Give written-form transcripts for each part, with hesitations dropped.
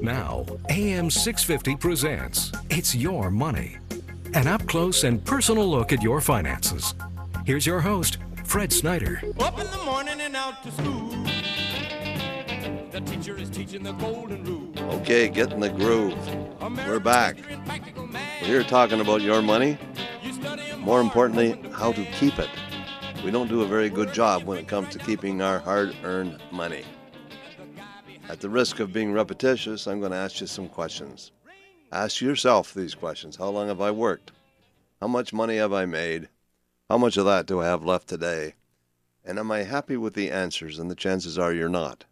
Now, AM 650 presents It's Your Money, an up-close and personal look at your finances. Here's your host, Fred Snyder. Up in the morning and out to school. The teacher is teaching the golden rule. Okay, get in the groove. We're back. We're here talking about your money. More importantly, how to keep it. We don't do a very good job when it comes to keeping our hard-earned money. At the risk of being repetitious, I'm going to ask you some questions. Ask yourself these questions. How long have I worked? How much money have I made? How much of that do I have left today? And am I happy with the answers? And the chances are you're not.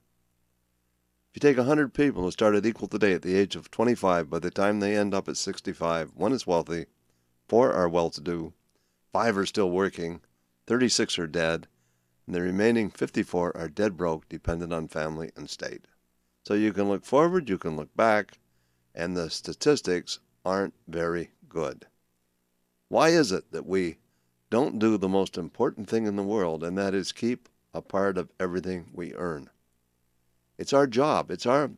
If you take 100 people who started equal today at the age of 25, by the time they end up at 65, 1 is wealthy, 4 are well-to-do, 5 are still working, 36 are dead, and the remaining 54 are dead broke, dependent on family and state. So you can look forward, you can look back, and the statistics aren't very good. Why is it that we don't do the most important thing in the world, and that is keep a part of everything we earn? It's our job. It's our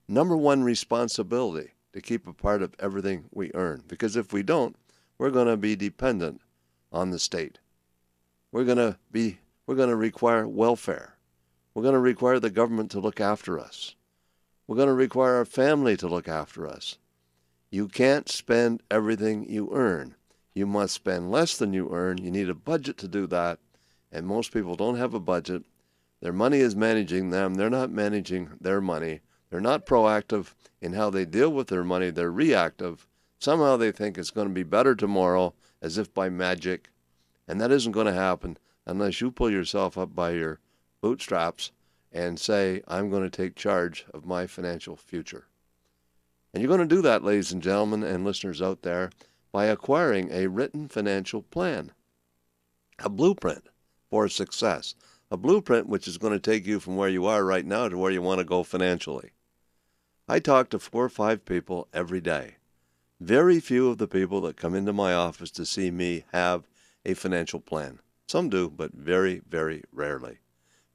number one responsibility to keep a part of everything we earn. Because if we don't, we're going to be dependent on the state. We're going to require welfare. We're going to require the government to look after us. We're going to require our family to look after us. You can't spend everything you earn. You must spend less than you earn. You need a budget to do that. And most people don't have a budget. Their money is managing them. They're not managing their money. They're not proactive in how they deal with their money. They're reactive. Somehow they think it's going to be better tomorrow, as if by magic. And that isn't going to happen unless you pull yourself up by your bootstraps and say, I'm going to take charge of my financial future. And you're going to do that, ladies and gentlemen and listeners out there, by acquiring a written financial plan, a blueprint for success, a blueprint which is going to take you from where you are right now to where you want to go financially. I talk to 4 or 5 people every day. Very few of the people that come into my office to see me have a financial plan. Some do, but very, very rarely.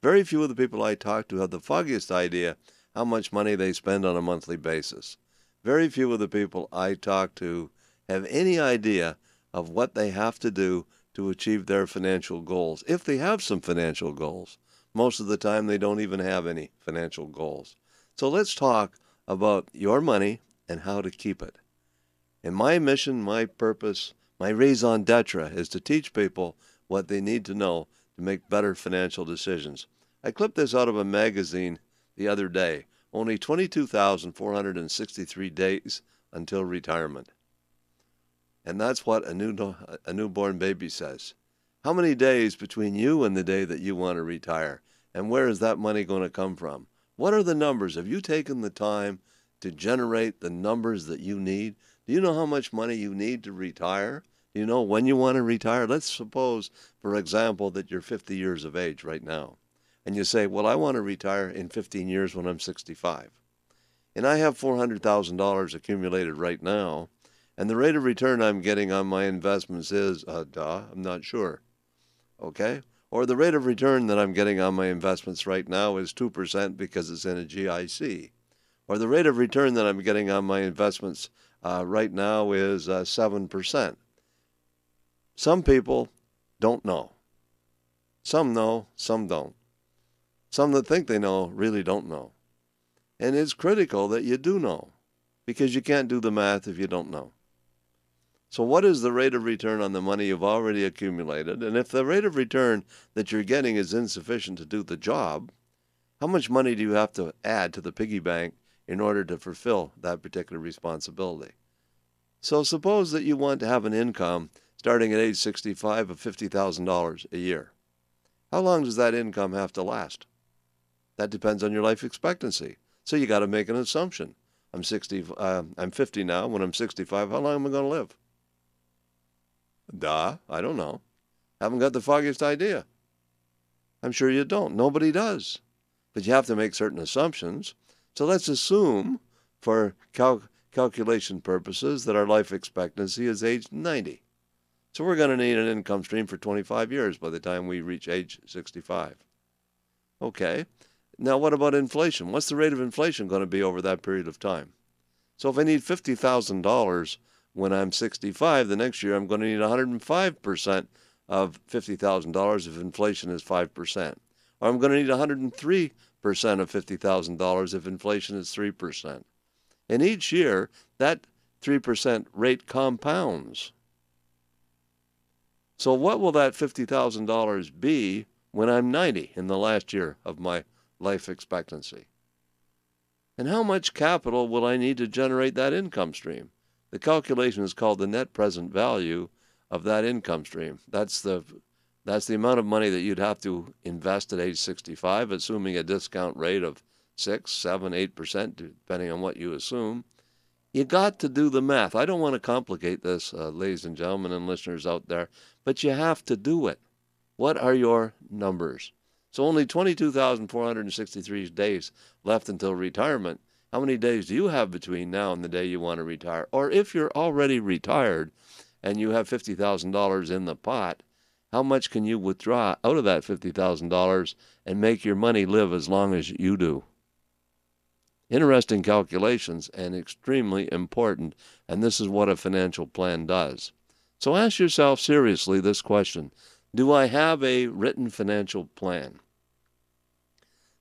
Very few of the people I talk to have the foggiest idea how much money they spend on a monthly basis. Very few of the people I talk to have any idea of what they have to do to achieve their financial goals. If they have some financial goals, most of the time they don't even have any financial goals. So let's talk about your money and how to keep it. And my mission, my purpose, my raison d'etre is to teach people what they need to know to make better financial decisions. I clipped this out of a magazine the other day. Only 22,463 days until retirement. And that's what a newborn baby says. How many days between you and the day that you want to retire? And where is that money going to come from? What are the numbers? Have you taken the time to generate the numbers that you need? Do you know how much money you need to retire? Do you know when you want to retire? Let's suppose, for example, that you're 50 years of age right now. And you say, well, I want to retire in 15 years when I'm 65. And I have $400,000 accumulated right now. And the rate of return I'm getting on my investments is, I'm not sure. Okay? Or the rate of return that I'm getting on my investments right now is 2% because it's in a GIC. Or the rate of return that I'm getting on my investments right now is 7%. Some people don't know. Some know, some don't. Some that think they know really don't know. And it's critical that you do know, because you can't do the math if you don't know. So what is the rate of return on the money you've already accumulated? And if the rate of return that you're getting is insufficient to do the job, how much money do you have to add to the piggy bank in order to fulfill that particular responsibility? So suppose that you want to have an income starting at age 65 of $50,000 a year. How long does that income have to last? That depends on your life expectancy. So you got to make an assumption. I'm 50 now. When I'm 65, how long am I going to live? I don't know. Haven't got the foggiest idea. I'm sure you don't. Nobody does. But you have to make certain assumptions. So let's assume, for calculation purposes, that our life expectancy is age 90. So we're going to need an income stream for 25 years by the time we reach age 65. Okay. Now, what about inflation? What's the rate of inflation going to be over that period of time? So if I need $50,000 when I'm 65, the next year I'm going to need 105% of $50,000 if inflation is 5%. Or I'm going to need 103% of $50,000 if inflation is 3%. And each year, that 3% rate compounds. So what will that $50,000 be when I'm 90 in the last year of my life expectancy? And how much capital will I need to generate that income stream? The calculation is called the net present value of that income stream. That's the amount of money that you'd have to invest at age 65, assuming a discount rate of 6, 7, 8%, depending on what you assume. You got to do the math. I don't want to complicate this, ladies and gentlemen and listeners out there, but you have to do it. What are your numbers? So only 22,463 days left until retirement. How many days do you have between now and the day you want to retire? Or if you're already retired and you have $50,000 in the pot, how much can you withdraw out of that $50,000 and make your money live as long as you do? Interesting calculations and extremely important, and this is what a financial plan does. So ask yourself seriously this question: do I have a written financial plan?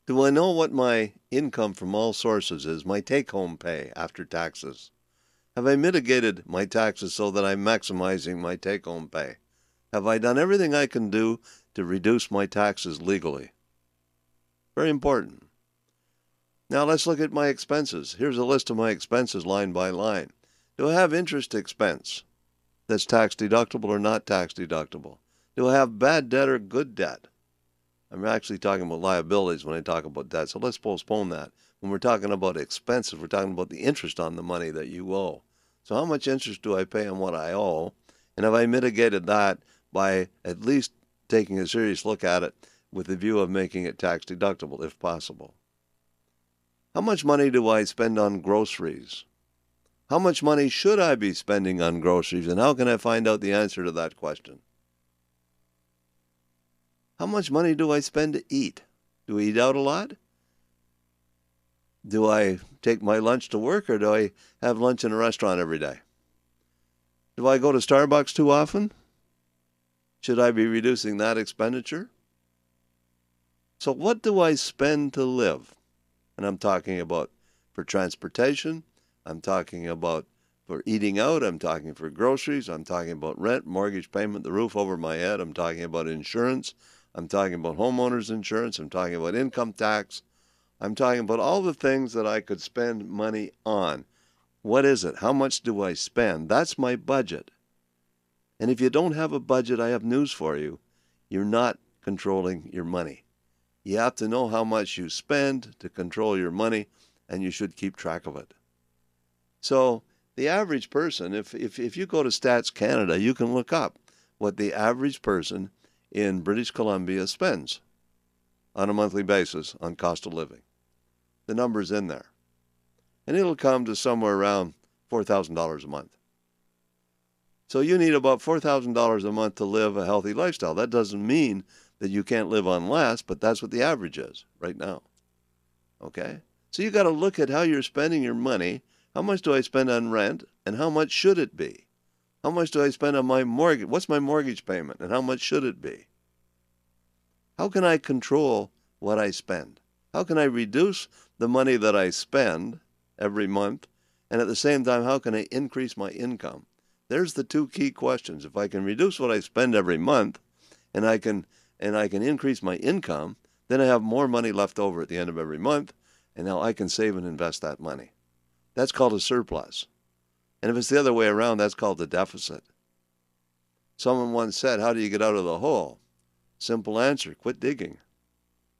Do I know what my income from all sources is, my take-home pay after taxes? Have I mitigated my taxes so that I'm maximizing my take-home pay? Have I done everything I can do to reduce my taxes legally? Very important. Now let's look at my expenses. Here's a list of my expenses line by line. Do I have interest expense that's tax deductible or not tax deductible? Do I have bad debt or good debt? I'm actually talking about liabilities when I talk about debt, so let's postpone that. When we're talking about expenses, we're talking about the interest on the money that you owe. So how much interest do I pay on what I owe? And have I mitigated that by at least taking a serious look at it with the view of making it tax deductible if possible? How much money do I spend on groceries? How much money should I be spending on groceries, and how can I find out the answer to that question? How much money do I spend to eat? Do I eat out a lot? Do I take my lunch to work, or do I have lunch in a restaurant every day? Do I go to Starbucks too often? Should I be reducing that expenditure? So what do I spend to live? And I'm talking about for transportation, I'm talking about for eating out, I'm talking for groceries, I'm talking about rent, mortgage payment, the roof over my head, I'm talking about insurance, I'm talking about homeowners insurance, I'm talking about income tax, I'm talking about all the things that I could spend money on. What is it? How much do I spend? That's my budget. And if you don't have a budget, I have news for you. You're not controlling your money. You have to know how much you spend to control your money, and you should keep track of it. So the average person, if you go to Stats Canada, you can look up what the average person in British Columbia spends on a monthly basis on cost of living. The number's in there. And it'll come to somewhere around $4,000 a month. So you need about $4,000 a month to live a healthy lifestyle. That doesn't mean that you can't live on less, but that's what the average is right now. Okay? So you got to look at how you're spending your money. How much do I spend on rent, and how much should it be? How much do I spend on my mortgage? What's my mortgage payment, and how much should it be? How can I control what I spend? How can I reduce the money that I spend every month, and at the same time, how can I increase my income? There's the two key questions. If I can reduce what I spend every month, and I can increase my income, then I have more money left over at the end of every month, and now I can save and invest that money. That's called a surplus. And if it's the other way around, that's called a deficit. Someone once said, how do you get out of the hole? Simple answer, quit digging.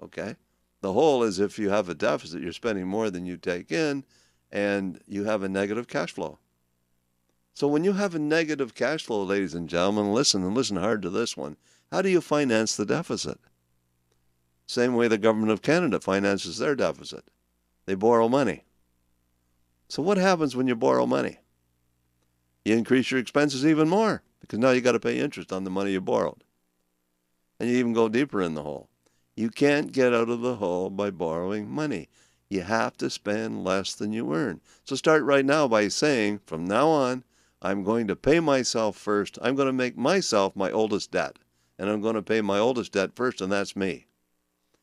Okay? The hole is if you have a deficit, you're spending more than you take in, and you have a negative cash flow. So when you have a negative cash flow, ladies and gentlemen, listen hard to this one. How do you finance the deficit? Same way the government of Canada finances their deficit. They borrow money. So what happens when you borrow money? You increase your expenses even more, because now you got to pay interest on the money you borrowed. And you even go deeper in the hole. You can't get out of the hole by borrowing money. You have to spend less than you earn. So start right now by saying, from now on, I'm going to pay myself first. I'm going to make myself my oldest debt. And I'm going to pay my oldest debt first, and that's me.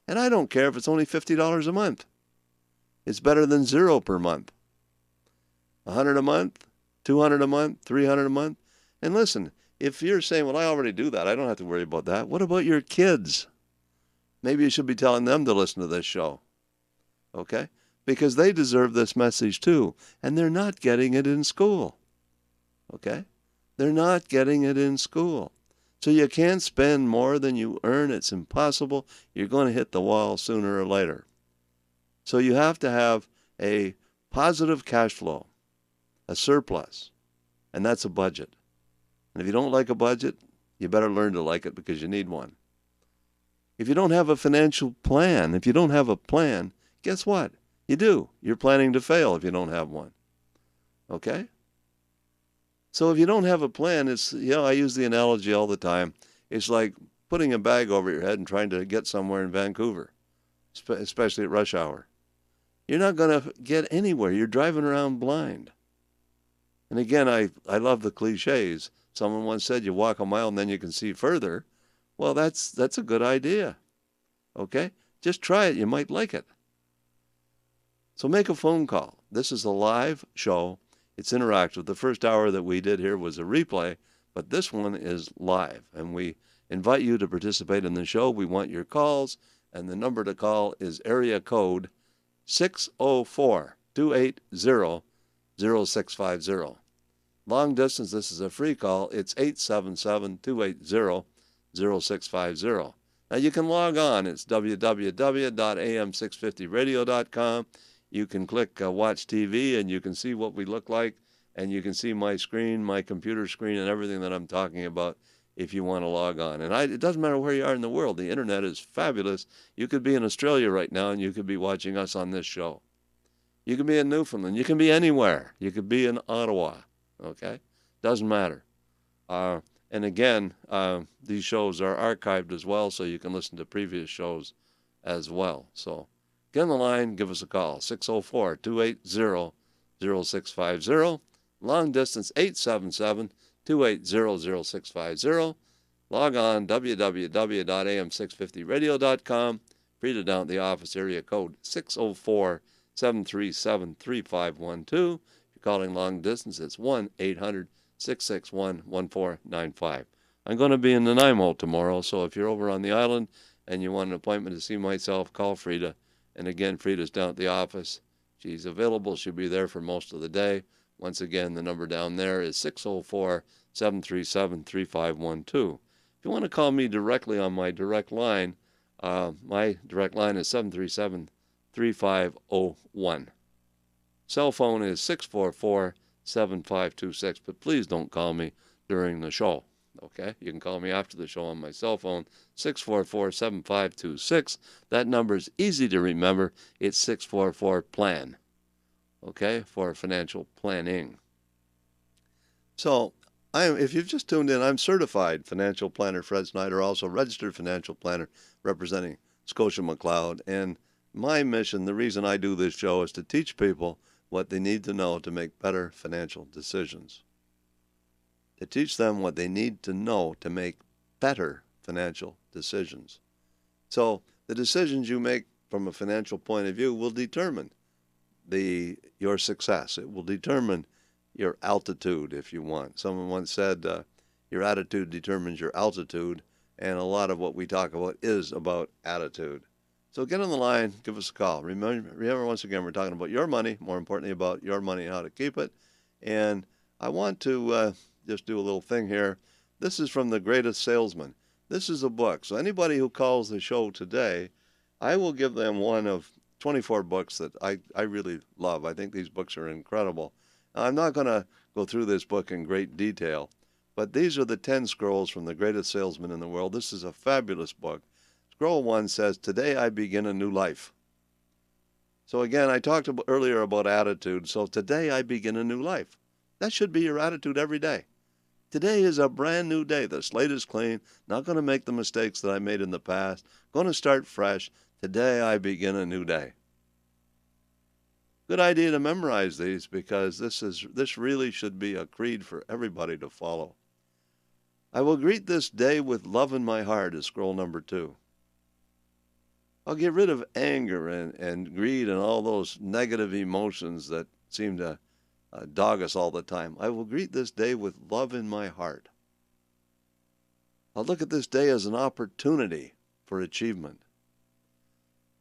And I don't care if it's only $50 a month. It's better than zero per month. $100 a month, $200 a month, $300 a month. And listen, if you're saying, well, I already do that, I don't have to worry about that. What about your kids? Maybe you should be telling them to listen to this show. Okay? Because they deserve this message too. And they're not getting it in school. Okay? They're not getting it in school. So you can't spend more than you earn. It's impossible. You're going to hit the wall sooner or later. So you have to have a positive cash flow, a surplus, and that's a budget. And if you don't like a budget, you better learn to like it because you need one. If you don't have a financial plan, if you don't have a plan, guess what? You do. You're planning to fail if you don't have one. Okay? So if you don't have a plan, it's, I use the analogy all the time. It's like putting a bag over your head and trying to get somewhere in Vancouver, especially at rush hour. You're not going to get anywhere. You're driving around blind. And again, I love the cliches. Someone once said you walk a mile and then you can see further. Well, that's a good idea. Okay? Just try it. You might like it. So make a phone call. This is a live show. It's interactive. The first hour that we did here was a replay, but this one is live. And we invite you to participate in the show. We want your calls, and the number to call is area code 604-280-0650. Long distance, this is a free call. It's 877-280-0650. Now you can log on. It's www.am650radio.com. You can click Watch TV, and you can see what we look like, and you can see my screen, my computer screen, and everything that I'm talking about if you want to log on. And it doesn't matter where you are in the world. The Internet is fabulous. You could be in Australia right now, and you could be watching us on this show. You could be in Newfoundland. You can be anywhere. You could be in Ottawa. Okay? Doesn't matter. And again, these shows are archived as well, so you can listen to previous shows as well. So get on the line, give us a call, 604-280-0650. Long distance, 877-280-0650. Log on, www.am650radio.com. Free to down at the office, area code 604-737-3512. If you're calling long distance, it's 1-800-661-1495. I'm going to be in Nanaimo tomorrow, so if you're over on the island and you want an appointment to see myself, call Frida. And again, Frida's down at the office. She's available. She'll be there for most of the day. Once again, the number down there is 604-737-3512. If you want to call me directly on my direct line, my direct line is 737-3501. Cell phone is 644-7526, but please don't call me during the show. Okay? You can call me after the show on my cell phone, 644-7526. That number is easy to remember. It's 644-PLAN. Okay? For financial planning. So, if you've just tuned in, I'm certified financial planner Fred Snyder, also registered financial planner representing Scotia McLeod. And my mission, the reason I do this show, is to teach people what they need to know to make better financial decisions. To teach them what they need to know to make better financial decisions. So the decisions you make from a financial point of view will determine your success. It will determine your altitude, if you want. Someone once said, your attitude determines your altitude, and a lot of what we talk about is about attitude. So get on the line, give us a call. Remember, once again, we're talking about your money, more importantly about your money and how to keep it. And I want to just do a little thing here. This is from The Greatest Salesman. This is a book. So anybody who calls the show today, I will give them one of 24 books that I really love. I think these books are incredible. Now, I'm not going to go through this book in great detail, but these are the 10 scrolls from The Greatest Salesman in the World. This is a fabulous book. Scroll 1 says, "Today I begin a new life." So again, I talked earlier about attitude. So today I begin a new life. That should be your attitude every day. Today is a brand new day. The slate is clean. Not going to make the mistakes that I made in the past. Going to start fresh. Today I begin a new day. Good idea to memorize these because this really should be a creed for everybody to follow. I will greet this day with love in my heart is scroll number 2. I'll get rid of anger and greed and all those negative emotions that seem to dog us all the time. I will greet this day with love in my heart. I'll look at this day as an opportunity for achievement.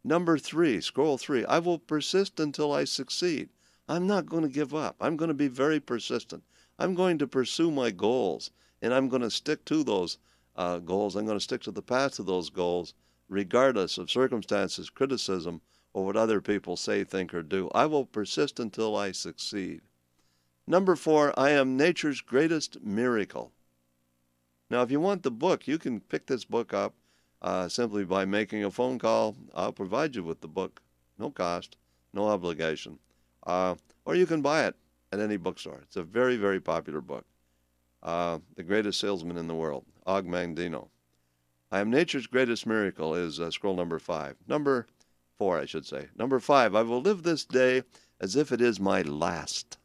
Number 3, scroll 3, I will persist until I succeed. I'm not going to give up. I'm going to be very persistent. I'm going to pursue my goals, and I'm going to stick to those goals. I'm going to stick to the path to those goals, regardless of circumstances, criticism, or what other people say, think, or do. I will persist until I succeed. Number 4, I am nature's greatest miracle. Now, if you want the book, you can pick this book up simply by making a phone call. I'll provide you with the book, no cost, no obligation. Or you can buy it at any bookstore. It's a very, very popular book. The Greatest Salesman in the World, Og Mandino. I am nature's greatest miracle is scroll number 5. Number 4, I should say. Number 5, I will live this day as if it is my last.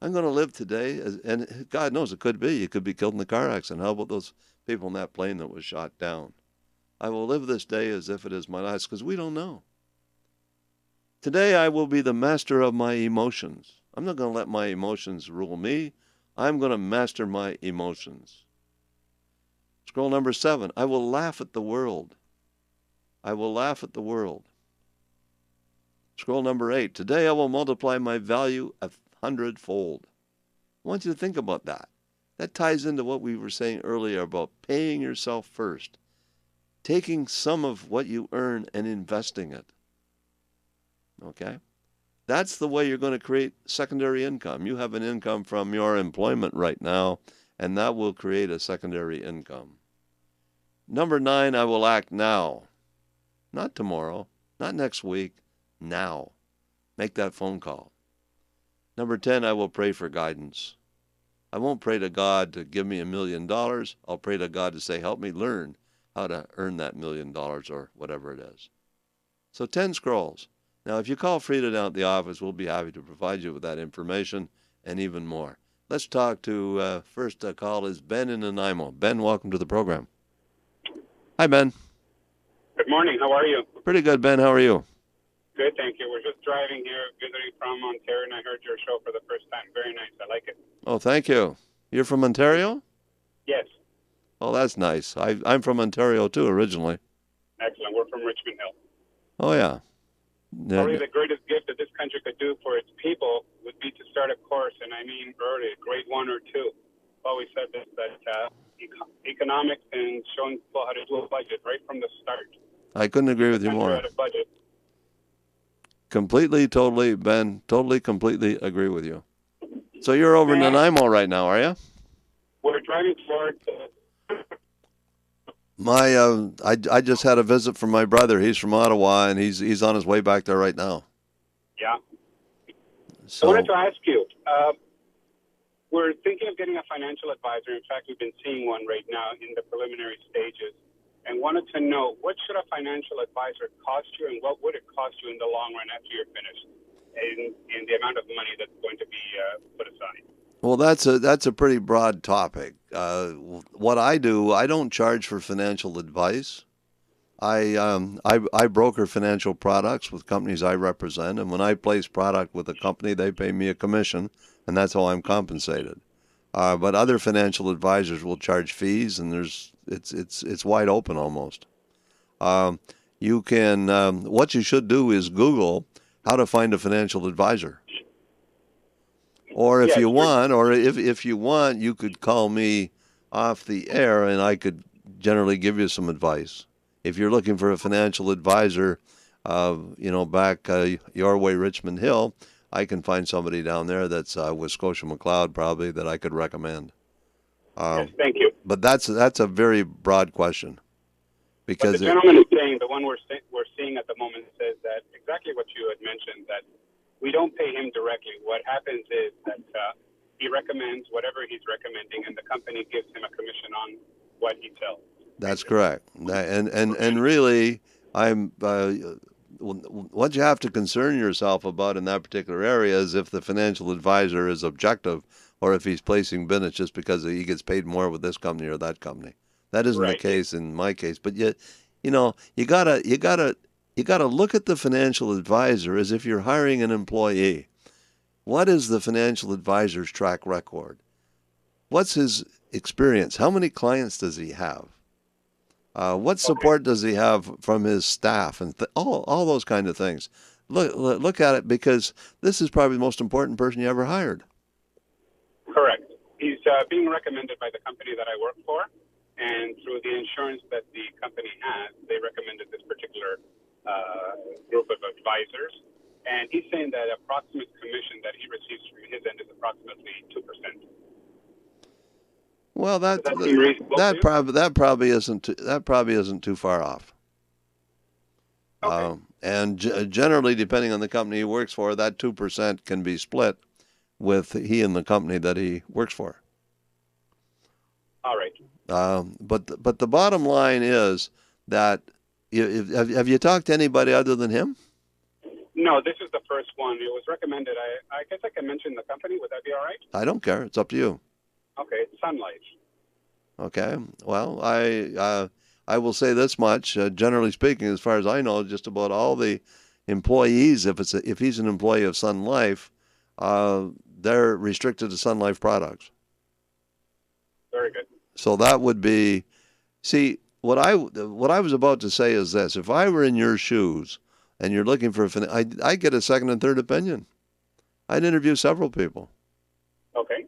I'm going to live today, and God knows it could be. You could be killed in a car accident. How about those people in that plane that was shot down? I will live this day as if it is my last, because we don't know. Today I will be the master of my emotions. I'm not going to let my emotions rule me. I'm going to master my emotions. Scroll number 7, I will laugh at the world. I will laugh at the world. Scroll number 8, today I will multiply my value 100-fold. I want you to think about that. That ties into what we were saying earlier about paying yourself first, taking some of what you earn and investing it. Okay? That's the way you're going to create secondary income. You have an income from your employment right now, and that will create a secondary income. Number 9, I will act now. Not tomorrow, not next week, now. Make that phone call. Number 10, I will pray for guidance. I won't pray to God to give me $1 million. I'll pray to God to say, help me learn how to earn that $1 million or whatever it is. So 10 scrolls. Now, if you call Frida down at the office, we'll be happy to provide you with that information and even more. Let's talk to, first call is Ben in Nanaimo. Ben, welcome to the program. Hi, Ben. Good morning. How are you? Pretty good, Ben. How are you? Good, thank you. We're just driving here, visiting from Ontario, and I heard your show for the first time. Very nice. I like it. Oh, thank you. You're from Ontario? Yes. Oh, that's nice. I'm from Ontario, too, originally. Excellent. We're from Richmond Hill. Oh, yeah. Probably the greatest gift that this country could do for its people would be to start a course, and I mean early, grade 1 or 2. I've always said this, that economics and showing people how to do a budget right from the start. I couldn't agree with you more. Out of budget. Completely, totally, Ben, completely agree with you. So you're over in Nanaimo right now, are you? We're driving towards... I just had a visit from my brother. He's from Ottawa, and he's on his way back there right now. Yeah. So I wanted to ask you, we're thinking of getting a financial advisor. In fact, we've been seeing one right now in the preliminary stages, and wanted to know, what should a financial advisor cost you, and what would it cost you in the long run after you're finished, in the amount of money that's going to be put aside? Well, that's a pretty broad topic. What I do, I don't charge for financial advice. I broker financial products with companies I represent, and when I place product with a company, they pay me a commission, and that's how I'm compensated. But other financial advisors will charge fees, and it's wide open almost. You can what you should do is Google how to find a financial advisor. Or if you want, you could call me off the air, and I could generally give you some advice. If you're looking for a financial advisor, back your way, Richmond Hill, I can find somebody down there that's with Scotia McLeod probably that I could recommend. Yes, thank you. But that's a very broad question. Because but the gentleman is saying, the one we're seeing at the moment says that exactly what you had mentioned, that we don't pay him directly. What happens is that he recommends whatever he's recommending, and the company gives him a commission on what he sells. That's correct. And really, what you have to concern yourself about in that particular area is if the financial advisor is objective, or if he's placing business just because he gets paid more with this company or that company. That isn't the case in my case. But you gotta look at the financial advisor as if you're hiring an employee. What is the financial advisor's track record? What's his experience? How many clients does he have? What support does he have from his staff, and all those kind of things? Look at it, because this is probably the most important person you ever hired. Correct. He's being recommended by the company that I work for, and through the insurance that the company has, they recommended this particular group of advisors. And he's saying that approximate commission that he receives from his end is approximately 2%. Well, that probably isn't too far off. Okay. And generally, depending on the company he works for, that 2% can be split with he and the company that he works for. All right. But the bottom line is that have you talked to anybody other than him? No, this is the first one. It was recommended. I guess I can mention the company. Would that be all right? I don't care. It's up to you. Okay, it's Sun Life. Okay. Well, I will say this much. Generally speaking, as far as I know, just about all the employees, if he's an employee of Sun Life, they're restricted to Sun Life products. Very good. So that would be, see, what I was about to say is this: if I were in your shoes and you're looking for I'd get a second and third opinion. I'd interview several people. Okay.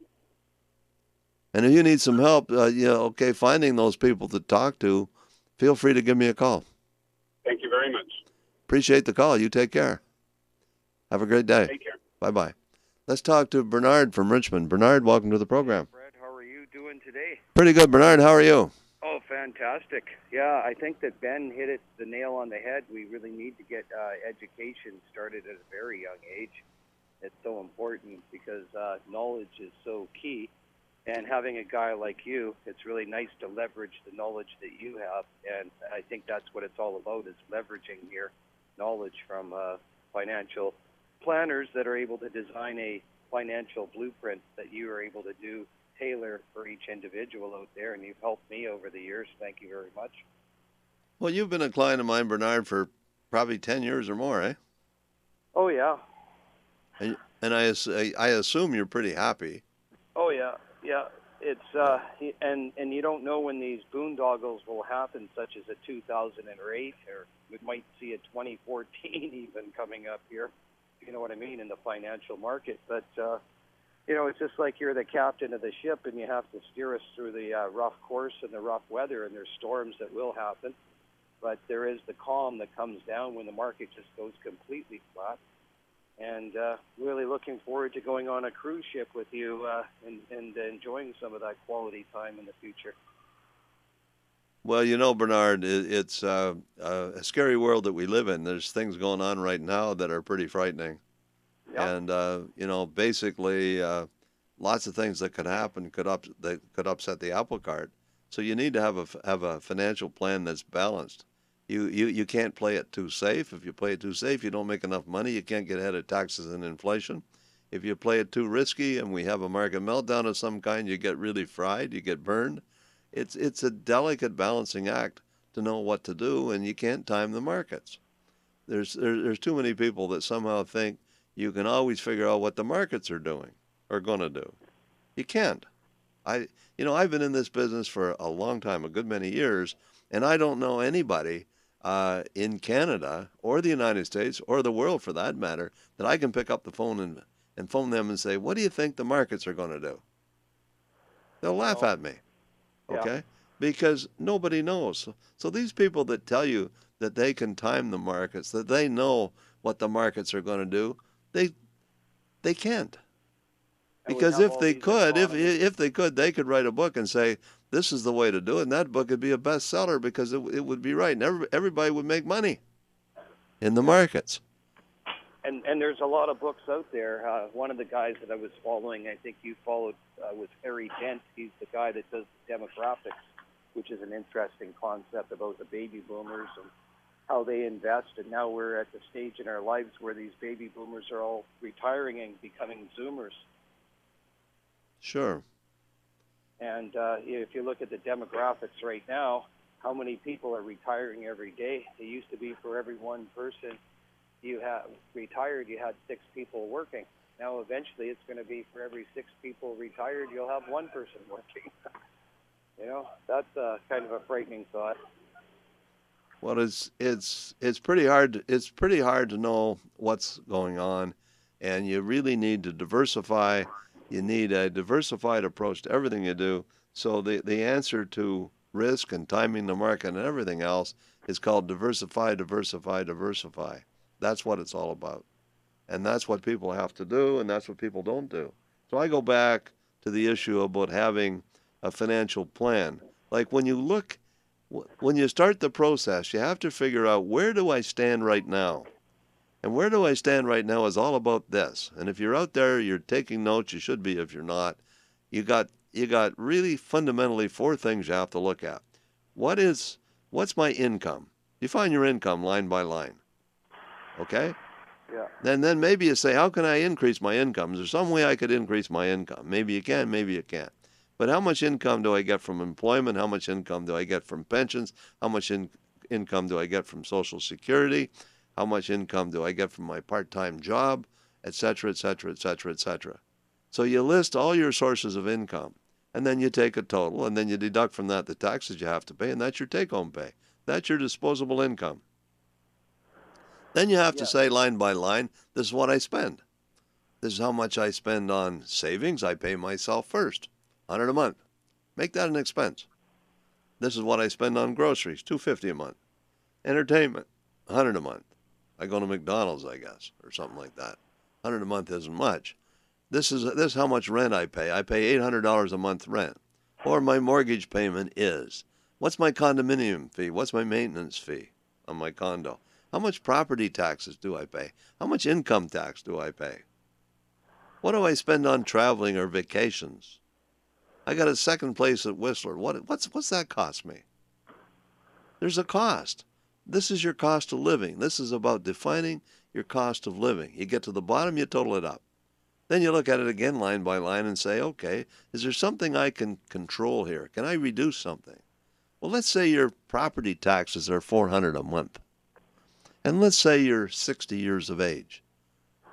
And if you need some help, finding those people to talk to, feel free to give me a call. Thank you very much. Appreciate the call. You take care. Have a great day. Take care. Bye-bye. Let's talk to Bernard from Richmond. Bernard, welcome to the program. Brad, how are you doing today? Pretty good, Bernard. How are you? Oh, fantastic. Yeah, I think that Ben hit the nail on the head. We really need to get education started at a very young age. It's so important because knowledge is so key. And having a guy like you, it's really nice to leverage the knowledge that you have. And I think that's what it's all about, is leveraging your knowledge from financial planners that are able to design a financial blueprint that you are able to tailor for each individual out there. And you've helped me over the years. Thank you very much. Well, you've been a client of mine, Bernard, for probably 10 years or more, eh? Oh, yeah. And I assume you're pretty happy. Oh, yeah. Yeah, it's and you don't know when these boondoggles will happen, such as a 2008, or we might see a 2014 even coming up here. You know what I mean, in the financial market. But it's just like you're the captain of the ship, and you have to steer us through the rough course and the rough weather, and there's storms that will happen. But there is the calm that comes down when the market just goes completely flat. And really looking forward to going on a cruise ship with you and enjoying some of that quality time in the future. Well, Bernard, it's a scary world that we live in. There's things going on right now that are pretty frightening. Yep. And, basically, lots of things that could happen that could upset the apple cart. So you need to have a financial plan that's balanced. You can't play it too safe. If you play it too safe, you don't make enough money. You can't get ahead of taxes and inflation. If you play it too risky and we have a market meltdown of some kind, you get really fried, you get burned. It's a delicate balancing act to know what to do, and you can't time the markets. There's too many people that somehow think you can always figure out what the markets are doing or going to do. You can't. I've been in this business for a long time, a good many years, and I don't know anybody in Canada or the United States or the world for that matter that I can pick up the phone and phone them and say, what do you think the markets are going to do? They'll laugh at me, okay? Yeah. Because nobody knows. So these people that tell you that they can time the markets, that they know what the markets are going to do, they can't. Because if they could, they could write a book and say, this is the way to do it, and that book would be a bestseller because it would be right, and everybody would make money in the markets. And there's a lot of books out there. One of the guys that I was following, I think you followed, was Harry Dent. He's the guy that does the demographics, which is an interesting concept about the baby boomers and how they invest. And now we're at the stage in our lives where these baby boomers are all retiring and becoming Zoomers. Sure. And if you look at the demographics right now, how many people are retiring every day? It used to be for every one person you have retired, you had 6 people working. Now eventually it's going to be for every 6 people retired, you'll have 1 person working. That's kind of a frightening thought. Well, it's pretty hard. It's pretty hard to know what's going on, and you really need to diversify. You need a diversified approach to everything you do. So the answer to risk and timing the market and everything else is called diversify, diversify, diversify. That's what it's all about. And that's what people have to do, and that's what people don't do. So I go back to the issue about having a financial plan. Like when you start the process, you have to figure out, where do I stand right now? And where do I stand right now is all about this. And if you're out there, you're taking notes, you should be if you're not. You got really fundamentally 4 things you have to look at. What's my income? Define your income line by line. Okay? Yeah. Then maybe you say, how can I increase my income? Is there some way I could increase my income? Maybe you can, maybe you can't. But how much income do I get from employment? How much income do I get from pensions? How much income do I get from Social Security? How much income do I get from my part-time job? Et cetera, et cetera, et cetera, et cetera. So you list all your sources of income, and then you take a total, and then you deduct from that the taxes you have to pay, and that's your take-home pay. That's your disposable income. Then you have to say line by line, this is what I spend. This is how much I spend on savings. I pay myself first, $100 a month. Make that an expense. This is what I spend on groceries, $250 a month. Entertainment, $100 a month. I go to McDonald's, I guess, or something like that. $100 a month isn't much. This is how much rent I pay. I pay $800 a month rent. Or my mortgage payment is. What's my condominium fee? What's my maintenance fee on my condo? How much property taxes do I pay? How much income tax do I pay? What do I spend on traveling or vacations? I got a second place at Whistler. What's that cost me? There's a cost. This is your cost of living. This is about defining your cost of living. You get to the bottom, you total it up. Then you look at it again line by line and say, okay, is there something I can control here? Can I reduce something? Well, let's say your property taxes are $400 a month. And let's say you're 60 years of age.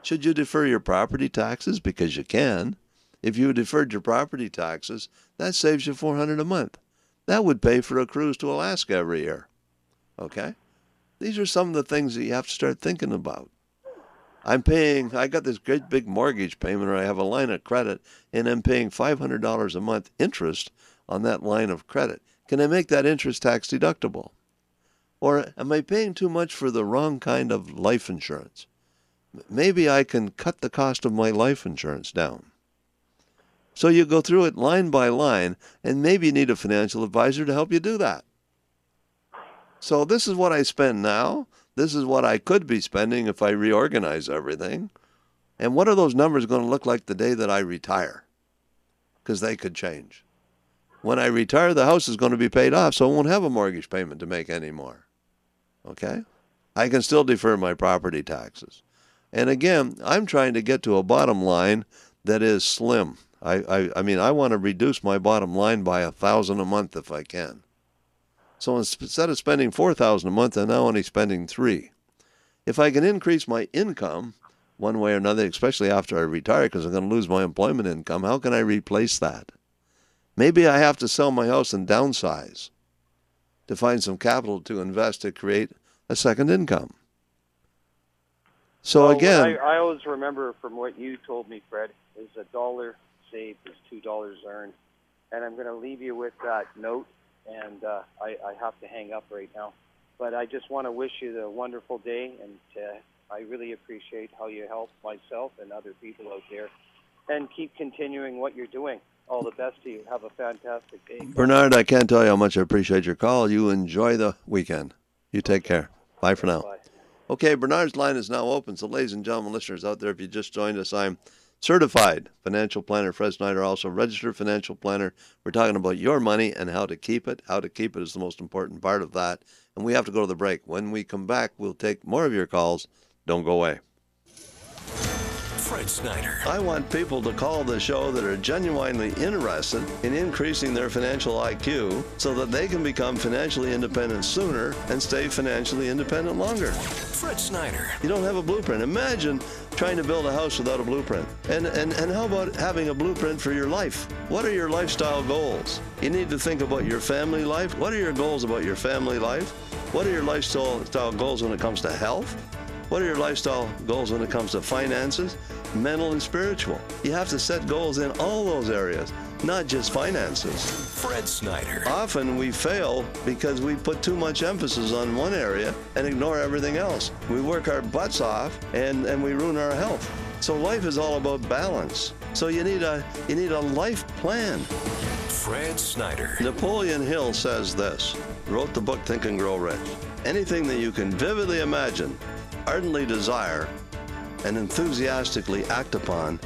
Should you defer your property taxes? Because you can. If you deferred your property taxes, that saves you $400 a month. That would pay for a cruise to Alaska every year. Okay? These are some of the things that you have to start thinking about. I got this great big mortgage payment, or I have a line of credit, and I'm paying $500 a month interest on that line of credit. Can I make that interest tax deductible? Or am I paying too much for the wrong kind of life insurance? Maybe I can cut the cost of my life insurance down. So you go through it line by line, and maybe you need a financial advisor to help you do that. So this is what I spend now. This is what I could be spending if I reorganize everything. And what are those numbers going to look like the day that I retire? Because they could change. When I retire, the house is going to be paid off, so I won't have a mortgage payment to make anymore. Okay? I can still defer my property taxes. And again, I'm trying to get to a bottom line that is slim. I mean, I want to reduce my bottom line by $1,000 a month if I can. So instead of spending $4,000 a month, I'm now only spending $3,000. If I can increase my income one way or another, especially after I retire, because I'm going to lose my employment income, how can I replace that? Maybe I have to sell my house and downsize to find some capital to invest to create a second income. So again, I always remember from what you told me, Fred, is $1 saved is $2 earned. And I'm going to leave you with that note. And I have to hang up right now. But I just want to wish you a wonderful day, and I really appreciate how you help myself and other people out there. And keep continuing what you're doing. All the best to you. Have a fantastic day. Bernard, I can't tell you how much I appreciate your call. You enjoy the weekend. You take care. Bye for now. Bye. Okay, Bernard's line is now open. So, ladies and gentlemen, listeners out there, if you just joined us, I'm certified financial planner Fred Snyder, also registered financial planner. We're talking about your money and how to keep it. How to keep it is the most important part of that. And we have to go to the break. When we come back, we'll take more of your calls. Don't go away. Fred Snyder. I want people to call the show that are genuinely interested in increasing their financial IQ so that they can become financially independent sooner and stay financially independent longer. Fred Snyder. You don't have a blueprint. Imagine trying to build a house without a blueprint. And how about having a blueprint for your life? What are your lifestyle goals? You need to think about your family life. What are your goals about your family life? What are your lifestyle goals when it comes to health? What are your lifestyle goals when it comes to finances, mental and spiritual? You have to set goals in all those areas, not just finances. Fred Snyder. Often we fail because we put too much emphasis on one area and ignore everything else. We work our butts off and we ruin our health. So life is all about balance. So you need a life plan. Fred Snyder. Napoleon Hill says this, wrote the book Think and Grow Rich. Anything that you can vividly imagine, ardently desire, and enthusiastically act upon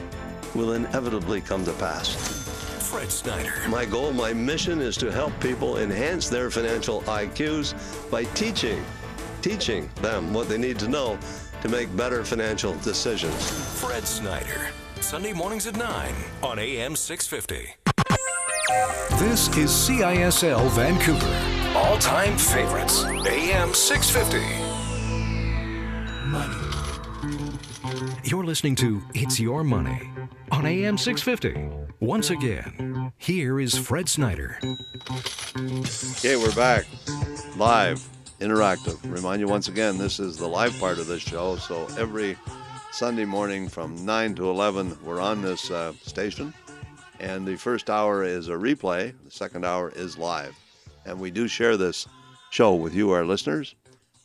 will inevitably come to pass. Fred Snyder. My goal, my mission is to help people enhance their financial IQs by teaching them what they need to know to make better financial decisions. Fred Snyder. Sunday mornings at 9 on AM 650. This is CISL Vancouver. All-time favorites. AM 650. You're listening to It's Your Money on AM 650. Once again, here is Fred Snyder. Okay, we're back. Live, interactive. Remind you once again, this is the live part of this show. So every Sunday morning from 9 to 11, we're on this station. And the first hour is a replay. The second hour is live. And we do share this show with you, our listeners.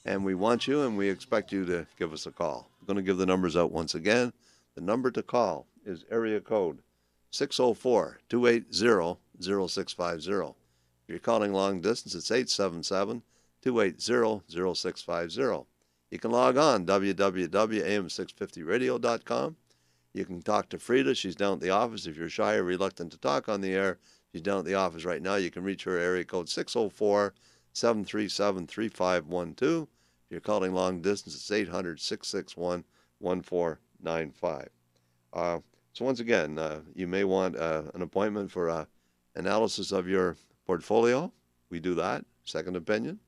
And we want you and we expect you to give us a call. I'm going to give the numbers out once again. The number to call is area code 604-280-0650. If you're calling long distance, it's 877-280-0650. You can log on, www.am650radio.com. You can talk to Frida. She's down at the office. If you're shy or reluctant to talk on the air, she's down at the office right now. You can reach her area code 604-737-3512. If you're calling long distance, it's 800-661-1495. So once again, you may want an appointment for analysis of your portfolio. We do that. Second opinion.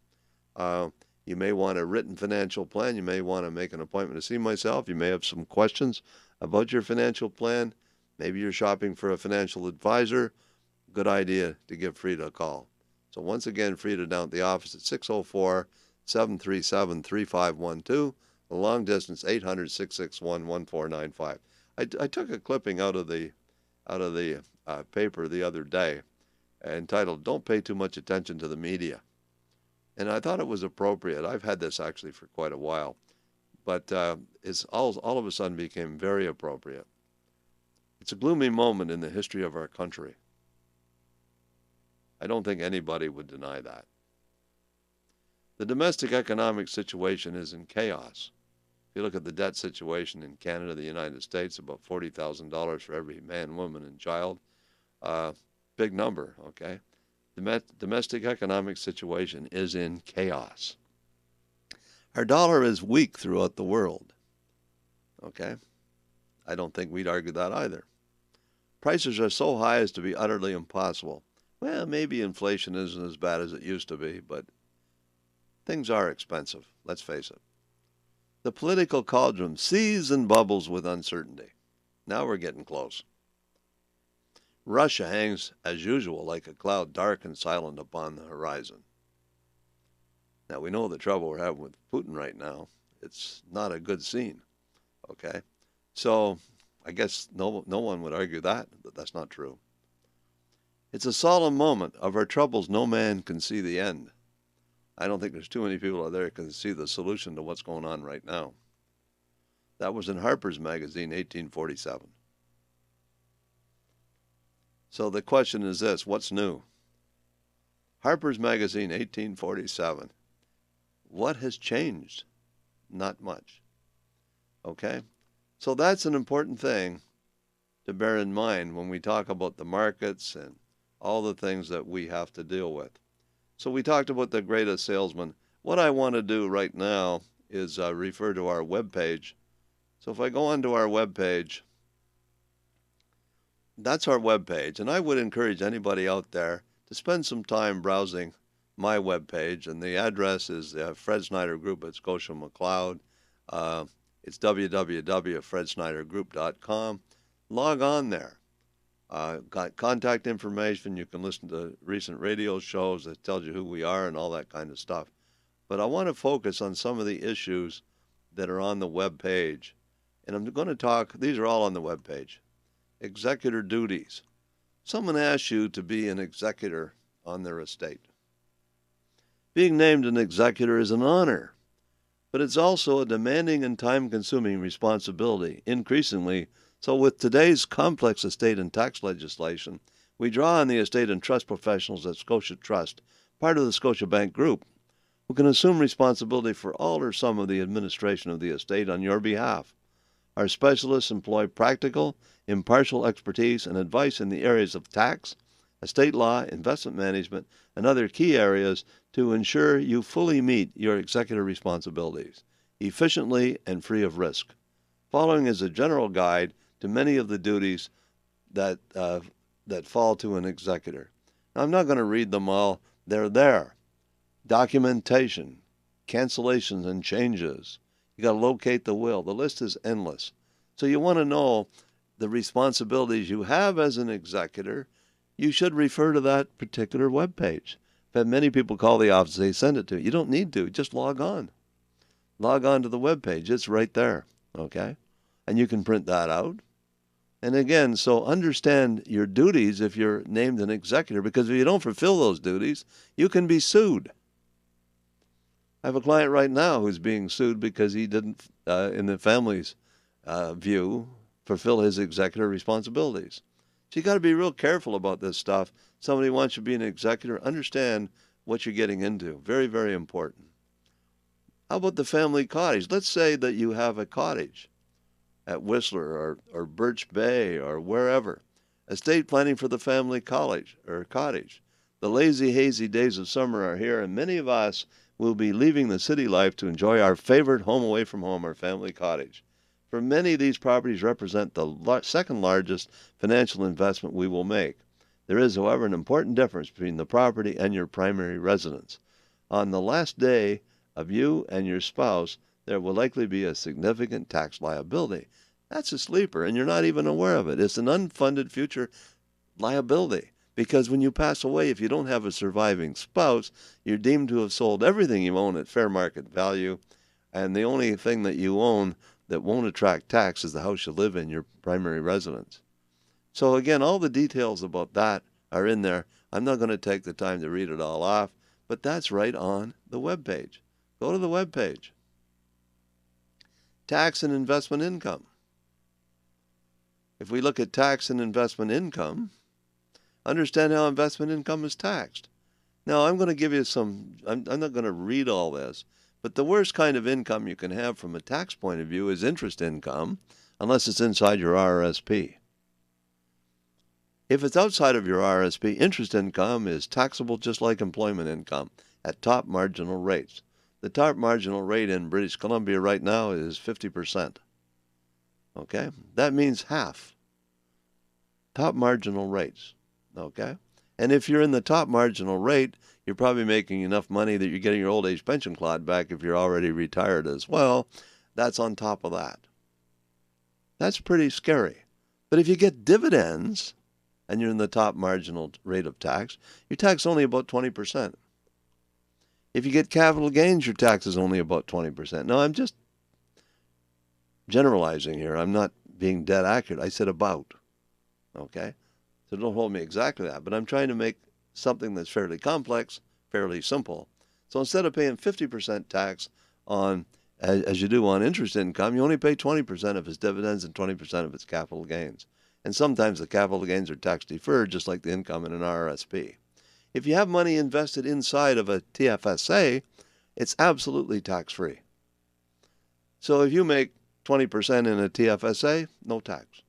You may want a written financial plan. You may want to make an appointment to see myself. You may have some questions about your financial plan. Maybe you're shopping for a financial advisor. Good idea to give Frida a call. So once again, Frida down at the office at 604-737-3512. The long distance, 800-661-1495. I took a clipping out of the paper the other day entitled, "Don't Pay Too Much Attention to the Media." And I thought it was appropriate. I've had this actually for quite a while. But it's all of a sudden became very appropriate. It's a gloomy moment in the history of our country. I don't think anybody would deny that. The domestic economic situation is in chaos. If you look at the debt situation in Canada, the United States, about $40,000 for every man, woman, and child. Big number, okay? The domestic economic situation is in chaos. Our dollar is weak throughout the world, okay? I don't think we'd argue that either. Prices are so high as to be utterly impossible. Well, maybe inflation isn't as bad as it used to be, but things are expensive, let's face it. The political cauldron seethes and bubbles with uncertainty. Now we're getting close. Russia hangs, as usual, like a cloud dark and silent upon the horizon. Now, we know the trouble we're having with Putin right now. It's not a good scene, okay? So I guess no one would argue that, but that's not true. It's a solemn moment. Of our troubles, no man can see the end. I don't think there's too many people out there who can see the solution to what's going on right now. That was in Harper's Magazine, 1847. So the question is this, what's new? Harper's Magazine, 1847. What has changed? not much. Okay? So that's an important thing to bear in mind when we talk about the markets and all the things that we have to deal with. So we talked about the greatest salesman. What I want to do right now is refer to our webpage. So if I go onto our webpage, that's our webpage. And I would encourage anybody out there to spend some time browsing my webpage. And the address is Fred Snyder Group at Scotia McLeod. It's www.fredsnydergroup.com. Log on there. Got contact information. You can listen to recent radio shows that tells you who we are and all that kind of stuff. But I want to focus on some of the issues that are on the web page. And I'm going to talk, these are all on the web page. Executor duties. Someone asks you to be an executor on their estate. Being named an executor is an honor, but it's also a demanding and time-consuming responsibility, increasingly. So with today's complex estate and tax legislation, we draw on the estate and trust professionals at Scotia Trust, part of the Scotiabank Group, who can assume responsibility for all or some of the administration of the estate on your behalf. Our specialists employ practical, impartial expertise and advice in the areas of tax, estate law, investment management, and other key areas to ensure you fully meet your executor responsibilities, efficiently and free of risk. Following is a general guide to many of the duties that fall to an executor. Now, I'm not going to read them all. They're there. Documentation, cancellations and changes. You got to locate the will. The list is endless. So you want to know the responsibilities you have as an executor. You should refer to that particular web page. In fact, many people call the office, they send it to you. You don't need to. Just log on. Log on to the web page. It's right there. Okay? And you can print that out. And again, so understand your duties if you're named an executor, because if you don't fulfill those duties, you can be sued. I have a client right now who's being sued because he didn't, in the family's view, fulfill his executor responsibilities. So you got to be real careful about this stuff. Somebody wants you to be an executor, understand what you're getting into. Very, very important. How about the family cottage? Let's say that you have a cottage at Whistler or Birch Bay or wherever. Estate planning for the family cottage. The lazy, hazy days of summer are here, and many of us will be leaving the city life to enjoy our favorite home away from home, our family cottage. For many, these properties represent the second largest financial investment we will make. There is, however, an important difference between the property and your primary residence. On the last day of you and your spouse, there will likely be a significant tax liability. That's a sleeper, and you're not even aware of it. It's an unfunded future liability, because when you pass away, if you don't have a surviving spouse, you're deemed to have sold everything you own at fair market value, and the only thing that you own that won't attract tax is the house you live in, your primary residence. So again, all the details about that are in there. I'm not going to take the time to read it all off, but that's right on the webpage. Go to the webpage. Tax and investment income. If we look at tax and investment income, understand how investment income is taxed. Now, I'm going to give you some, I'm not going to read all this, but the worst kind of income you can have from a tax point of view is interest income, unless it's inside your RRSP. If it's outside of your RRSP, interest income is taxable just like employment income at top marginal rates. The top marginal rate in British Columbia right now is 50%. Okay? That means half. Top marginal rates. Okay? And if you're in the top marginal rate, you're probably making enough money that you're getting your old age pension clawed back if you're already retired as well. That's on top of that. That's pretty scary. But if you get dividends and you're in the top marginal rate of tax, your tax is only about 20%. If you get capital gains, your tax is only about 20%. Now, I'm just generalizing here. I'm not being dead accurate. I said about. Okay? So don't hold me exactly that. But I'm trying to make something that's fairly complex, fairly simple. So instead of paying 50% tax on, as you do on interest income, you only pay 20% of its dividends and 20% of its capital gains. And sometimes the capital gains are tax deferred, just like the income in an RRSP. If you have money invested inside of a TFSA, it's absolutely tax-free. So if you make 20% in a TFSA, no tax.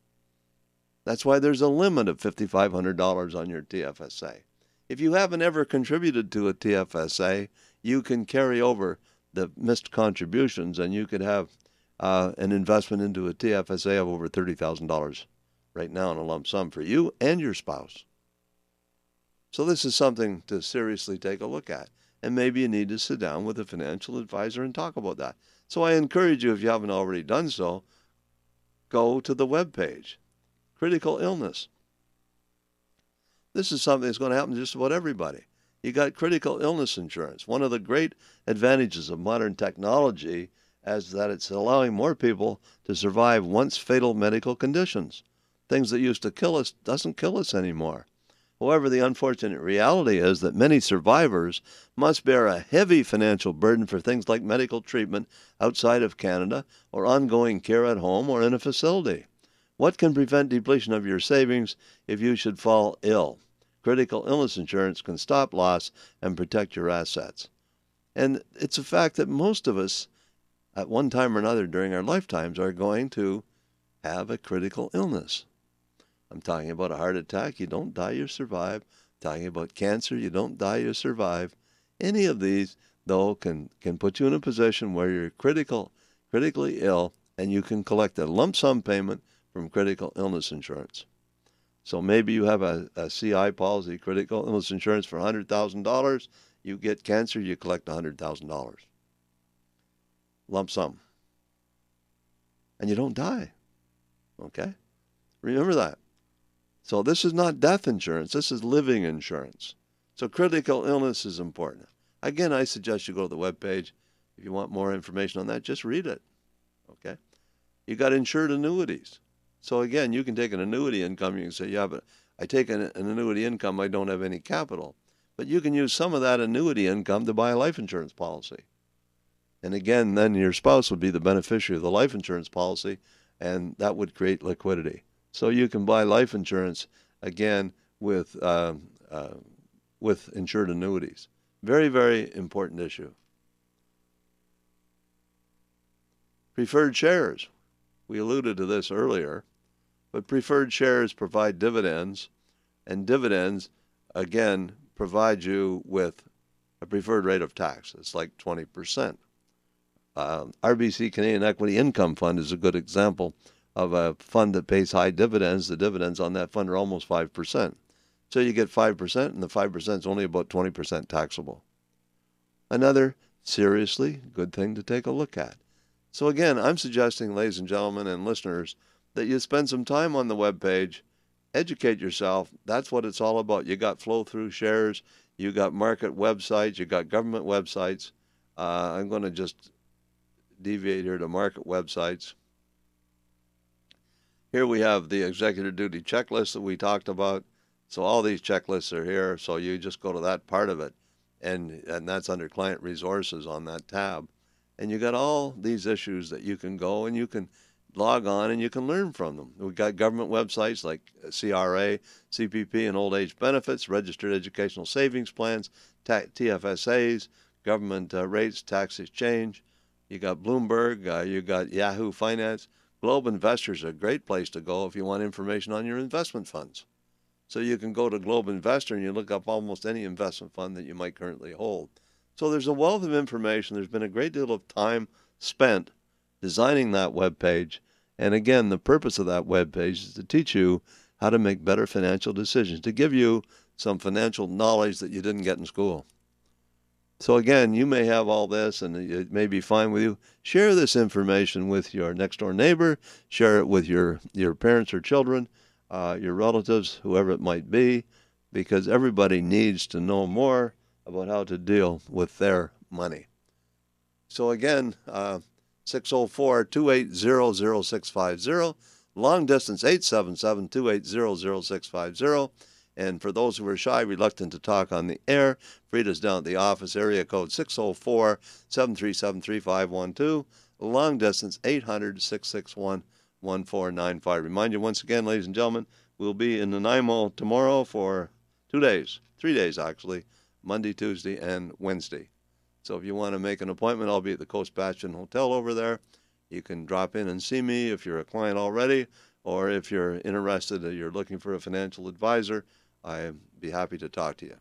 That's why there's a limit of $5,500 on your TFSA. If you haven't ever contributed to a TFSA, you can carry over the missed contributions, and you could have an investment into a TFSA of over $30,000 right now in a lump sum for you and your spouse. So this is something to seriously take a look at. And maybe you need to sit down with a financial advisor and talk about that. So I encourage you, if you haven't already done so, go to the webpage. Critical illness. This is something that's going to happen to just about everybody. You got critical illness insurance. One of the great advantages of modern technology is that it's allowing more people to survive once fatal medical conditions. Things that used to kill us doesn't kill us anymore. However, the unfortunate reality is that many survivors must bear a heavy financial burden for things like medical treatment outside of Canada or ongoing care at home or in a facility. What can prevent depletion of your savings if you should fall ill? Critical illness insurance can stop loss and protect your assets. And it's a fact that most of us, at one time or another during our lifetimes, are going to have a critical illness. I'm talking about a heart attack. You don't die, you survive. I'm talking about cancer. You don't die, you survive. Any of these, though, can put you in a position where you're critically ill, and you can collect a lump sum payment from critical illness insurance. So maybe you have a CI policy, critical illness insurance, for $100,000. You get cancer, you collect $100,000. Lump sum. And you don't die. Okay? Remember that. So this is not death insurance. This is living insurance. So critical illness is important. Again, I suggest you go to the webpage. If you want more information on that, just read it. Okay? You got insured annuities. So again, you can take an annuity income. You can say, yeah, but I take an annuity income, I don't have any capital. But you can use some of that annuity income to buy a life insurance policy. And again, then your spouse would be the beneficiary of the life insurance policy, and that would create liquidity. So you can buy life insurance, again, with insured annuities. Very, very important issue. Preferred shares. We alluded to this earlier, but preferred shares provide dividends, and dividends, again, provide you with a preferred rate of tax. It's like 20%. RBC Canadian Equity Income Fund is a good example of a fund that pays high dividends. The dividends on that fund are almost 5%. So you get 5%, and the 5% is only about 20% taxable. Another seriously good thing to take a look at. So again, I'm suggesting, ladies and gentlemen and listeners, that you spend some time on the webpage, educate yourself. That's what it's all about. You got flow-through shares, you got market websites, you got government websites. I'm going to just deviate here to market websites. Here we have the executive duty checklist that we talked about. So all these checklists are here. So you just go to that part of it, and that's under client resources on that tab. And you got all these issues that you can go and you can log on and you can learn from them. We've got government websites like CRA, CPP, and old age benefits, registered educational savings plans, TFSAs, government rates, tax exchange. You got Bloomberg, you got Yahoo Finance. Globe Investor is a great place to go if you want information on your investment funds. So you can go to Globe Investor and you look up almost any investment fund that you might currently hold. So there's a wealth of information. There's been a great deal of time spent designing that web page. And again, the purpose of that web page is to teach you how to make better financial decisions, to give you some financial knowledge that you didn't get in school. So again, you may have all this and it may be fine with you. Share this information with your next door neighbor. Share it with your parents or children, your relatives, whoever it might be, because everybody needs to know more about how to deal with their money. So again, 604-280-0650, long distance 877-280-0650. And for those who are shy, reluctant to talk on the air, read us down at the office, area code 604-737-3512, long distance 800-661-1495. Remind you once again, ladies and gentlemen, we'll be in Nanaimo tomorrow for 2 days, 3 days actually, Monday, Tuesday, and Wednesday. So if you want to make an appointment, I'll be at the Coast Bastion Hotel over there. You can drop in and see me if you're a client already, or if you're interested, you're looking for a financial advisor, I'd be happy to talk to you.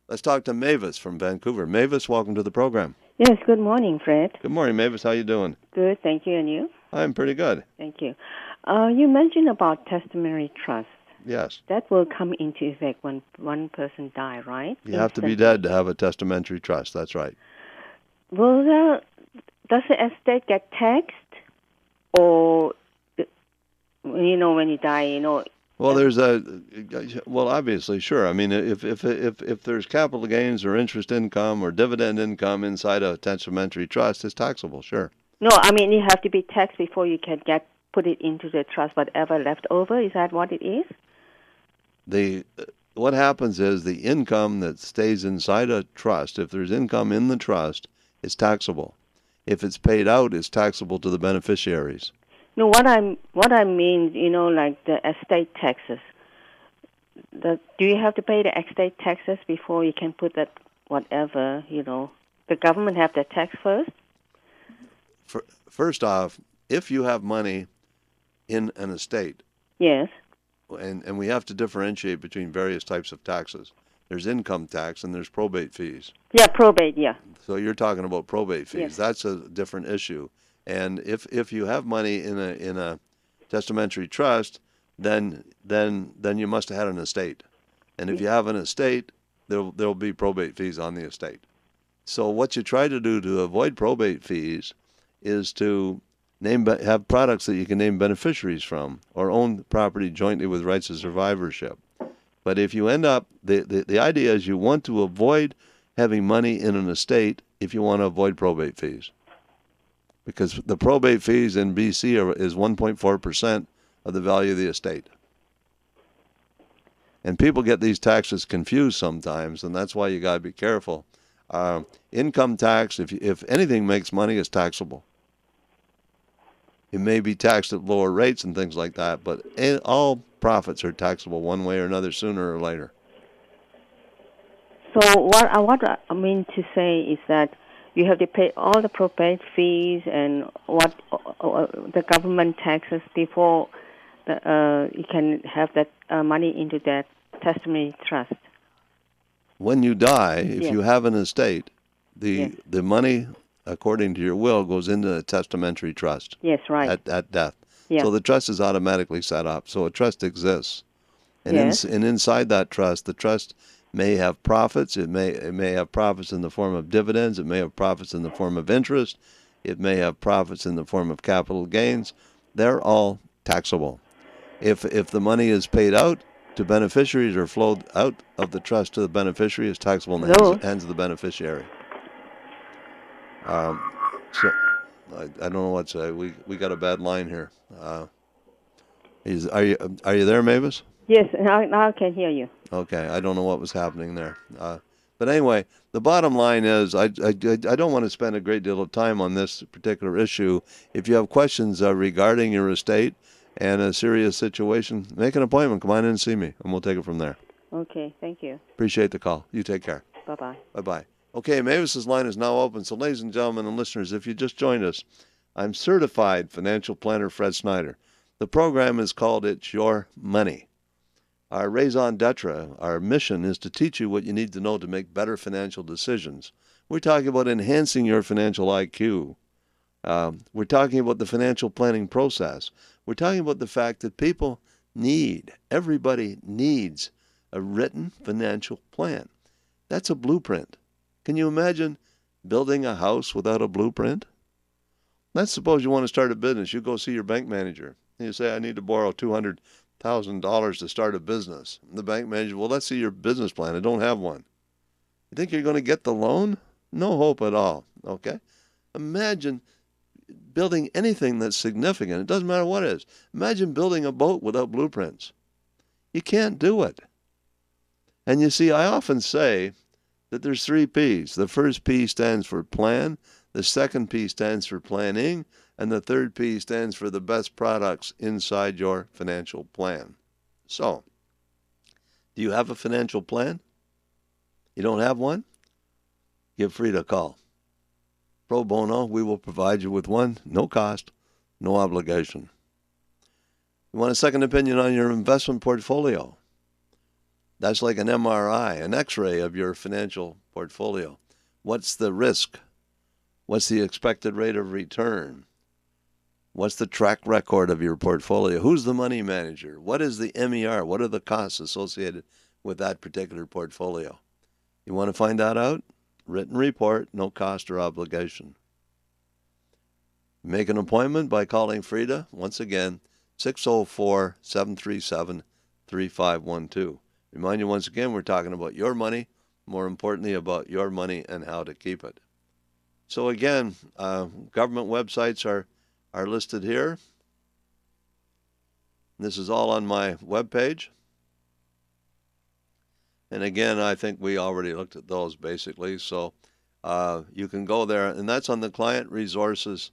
Let's talk to Mavis from Vancouver. Mavis, welcome to the program. Yes, good morning, Fred. Good morning, Mavis. How you doing? Good, thank you. And you? I'm pretty good. Thank you. You mentioned about testamentary trust. Yes. That will come into effect when one person dies, right? You have to be dead to have a testamentary trust. That's right. Does the estate get taxed, or when you die, Well, obviously, sure. I mean, if there's capital gains or interest income or dividend income inside a testamentary trust, it's taxable, sure. No, I mean you have to be taxed before you can put it into the trust. Whatever left over, is that what it is? What happens is the income that stays inside a trust, if there's income in the trust, is taxable. If it's paid out, it's taxable to the beneficiaries. No, what I mean, like the estate taxes. Do you have to pay the estate taxes before you can put that whatever, The government have the tax first? First off, if you have money in an estate. Yes. And we have to differentiate between various types of taxes. There's income tax and there's probate fees. Yeah, probate, yeah. So you're talking about probate fees. Yes. That's a different issue. And if you have money in a testamentary trust, then you must have had an estate. And if you have an estate, there'll be probate fees on the estate. So what you try to do to avoid probate fees is to have products that you can name beneficiaries from, or own property jointly with rights of survivorship. But if you end up, the idea is you want to avoid having money in an estate if you want to avoid probate fees. Because the probate fees in BC is 1.4% of the value of the estate. And people get these taxes confused sometimes, and that's why you got to be careful. Income tax, if anything makes money, is taxable. It may be taxed at lower rates and things like that, but all profits are taxable one way or another, sooner or later. So what I mean to say is that you have to pay all the probate fees and the government taxes before you can have that money into that testamentary trust. When you die, if Yes. you have an estate, Yes. the money, according to your will, goes into a testamentary trust. Yes, right. At death. Yeah. So the trust is automatically set up. So a trust exists. And, Yes. and inside that trust, the trust may have profits. It may have profits in the form of dividends. It may have profits in the form of interest. It may have profits in the form of capital gains. They're all taxable. If the money is paid out to beneficiaries or flowed out of the trust to the beneficiary, it's taxable in the hands of the beneficiary. So I don't know what's we got a bad line here. Are you there, Mavis? Yes, now I can hear you. Okay, I don't know what was happening there. But anyway, the bottom line is I don't want to spend a great deal of time on this particular issue. If you have questions regarding your estate and a serious situation, make an appointment. Come on in and see me, and we'll take it from there. Okay, thank you. Appreciate the call. You take care. Bye-bye. Bye-bye. Okay, Mavis's line is now open. So, ladies and gentlemen and listeners, if you just joined us, I'm certified financial planner Fred Snyder. The program is called It's Your Money. Our raison d'etre, our mission is to teach you what you need to know to make better financial decisions. We're talking about enhancing your financial IQ. We're talking about the financial planning process. We're talking about the fact that everybody needs a written financial plan. That's a blueprint. Can you imagine building a house without a blueprint? Let's suppose you want to start a business. You go see your bank manager. And you say, I need to borrow $200,000 to start a business. And the bank manager, well, let's see your business plan. I don't have one. You think you're going to get the loan? No hope at all. Okay? Imagine building anything that's significant. It doesn't matter what it is. Imagine building a boat without blueprints. You can't do it. And you see, I often say that there's 3 P's. The first P stands for plan. The second P stands for planning. And the third P stands for the best products inside your financial plan. So, do you have a financial plan? You don't have one? Give Frida a call. pro bono. We will provide you with one, no cost, no obligation. You want a second opinion on your investment portfolio? That's like an MRI, an X-ray of your financial portfolio. What's the risk? What's the expected rate of return? What's the track record of your portfolio? Who's the money manager? What is the MER? What are the costs associated with that particular portfolio? You want to find that out? Written report, no cost or obligation. Make an appointment by calling Frida, once again, 604-737-3512. Remind you once again, we're talking about your money, more importantly about your money and how to keep it. So again, government websites are listed here. This is all on my webpage. And again, I think we already looked at those basically. So you can go there, and that's on the Client Resources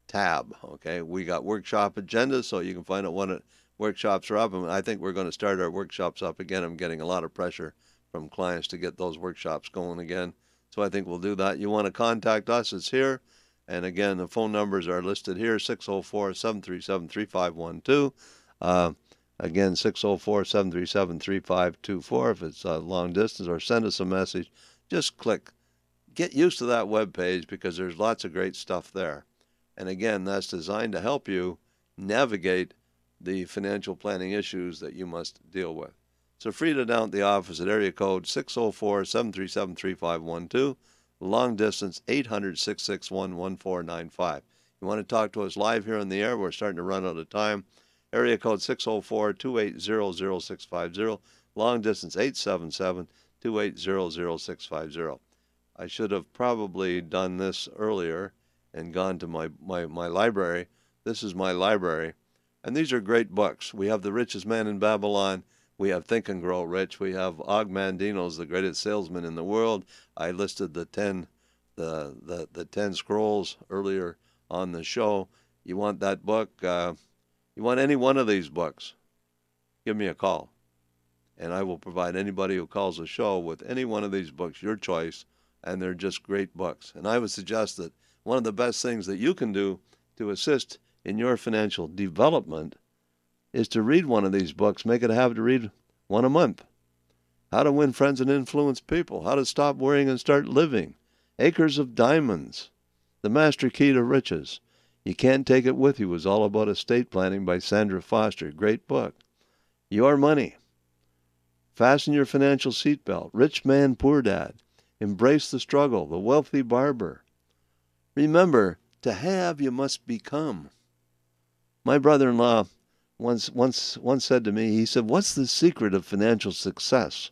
tab. Okay, we got workshop agendas, so you can find out when workshops are up. And I think we're going to start our workshops up again. I'm getting a lot of pressure from clients to get those workshops going again. So I think we'll do that. You want to contact us, it's here. And again, the phone numbers are listed here, 604-737-3512. Again, 604-737-3524 if it's long distance, or send us a message. Just click. Get used to that web page because there's lots of great stuff there. And again, that's designed to help you navigate the financial planning issues that you must deal with. So Frida down at the office at area code 604-737-3512, long distance 800-661-1495. You want to talk to us live here on the air? We're starting to run out of time. Area code 604-280-0650, long distance 877-280-0650. I should have probably done this earlier and gone to my library. This is my library. And these are great books. We have The Richest Man in Babylon. We have Think and Grow Rich. We have Og Mandino's The Greatest Salesman in the World. I listed the 10 scrolls earlier on the show. You want that book? You want any one of these books? Give me a call. And I will provide anybody who calls the show with any one of these books, your choice. And they're just great books. And I would suggest that one of the best things that you can do to assist in your financial development is to read one of these books. Make it a habit to read one a month. How to Win Friends and Influence People. How to Stop Worrying and Start Living. Acres of Diamonds. The Master Key to Riches. You Can't Take It With You is all about estate planning by Sandra Foster. Great book. Your Money. Fasten Your Financial Seatbelt. Rich Man, Poor Dad. Embrace the Struggle. The Wealthy Barber. Remember, to have you must become. My brother-in-law once said to me, he said, "What's the secret of financial success?"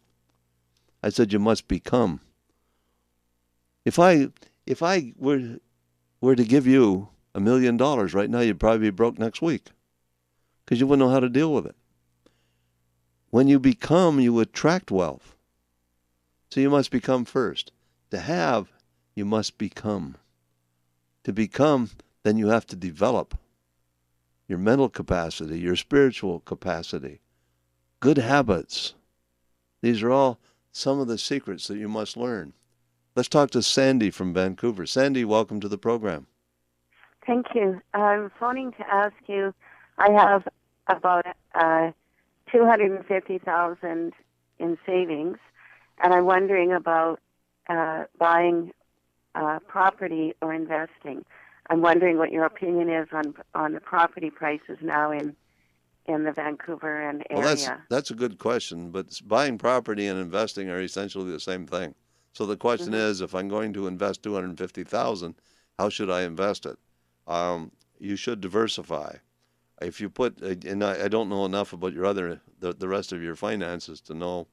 I said, "You must become." If I were to give you $1 million right now, you'd probably be broke next week because you wouldn't know how to deal with it. When you become, you attract wealth. So you must become first. To have, you must become. To become, then you have to develop your mental capacity, your spiritual capacity, good habits. These are all some of the secrets that you must learn. Let's talk to Sandy from Vancouver. Sandy, welcome to the program. Thank you. I'm phoning to ask you, I have about $250,000 in savings, and I'm wondering about buying property or investing. I'm wondering what your opinion is on the property prices now in the Vancouver and area. Well, that's a good question, but buying property and investing are essentially the same thing. So the question is, if I'm going to invest $250,000, how should I invest it? You should diversify. If you put, and I don't know enough about your the rest of your finances to know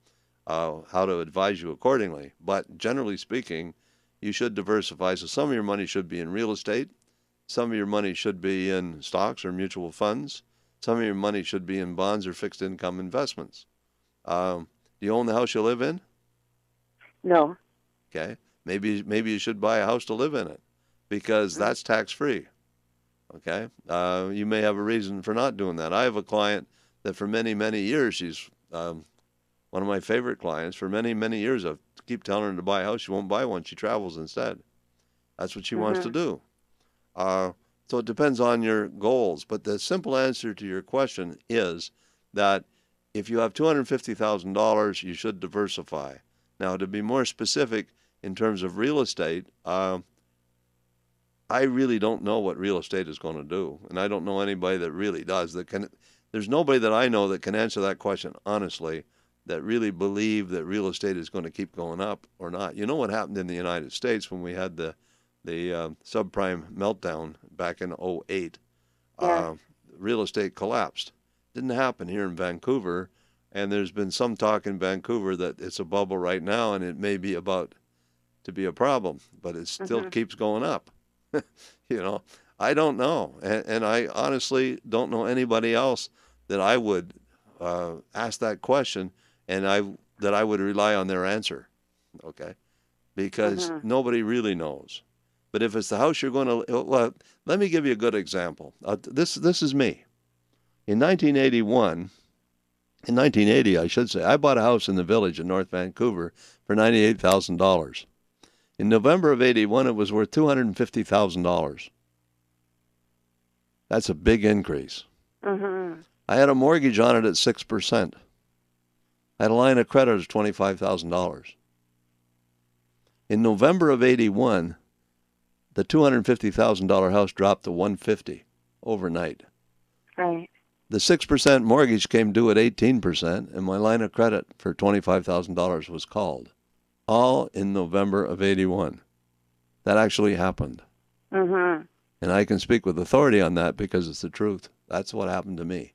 how to advise you accordingly. But generally speaking, you should diversify. So some of your money should be in real estate. Some of your money should be in stocks or mutual funds. Some of your money should be in bonds or fixed income investments. Do you own the house you live in? No. Okay. Maybe you should buy a house to live in it because that's tax-free. Okay. You may have a reason for not doing that. I have a client that for many, many years, she's one of my favorite clients. For many, many years, I keep telling her to buy a house. She won't buy one. She travels instead. That's what she wants to do. So it depends on your goals. But the simple answer to your question is that if you have $250,000, you should diversify. Now, to be more specific in terms of real estate, I really don't know what real estate is going to do, and I don't know anybody that really does. There's nobody that I know that can answer that question honestly, that really believe that real estate is going to keep going up or not. You know what happened in the United States when we had the subprime meltdown back in 2008? Yeah. Real estate collapsed. Didn't happen here in Vancouver, and there's been some talk in Vancouver that it's a bubble right now, and it may be about to be a problem, but it still keeps going up. I don't know, and I honestly don't know anybody else that I would ask that question, and that I would rely on their answer, okay? Because nobody really knows. But if it's the house you're going to, well, let me give you a good example. This is me. In 1980, I should say, I bought a house in the Village in North Vancouver for $98,000. In November of 81, it was worth $250,000. That's a big increase. I had a mortgage on it at 6%. I had a line of credit of $25,000. In November of 81, the $250,000 house dropped to $150,000 overnight. Right. The 6% mortgage came due at 18%, and my line of credit for $25,000 was called. All in November of 81. That actually happened. And I can speak with authority on that because it's the truth. That's what happened to me.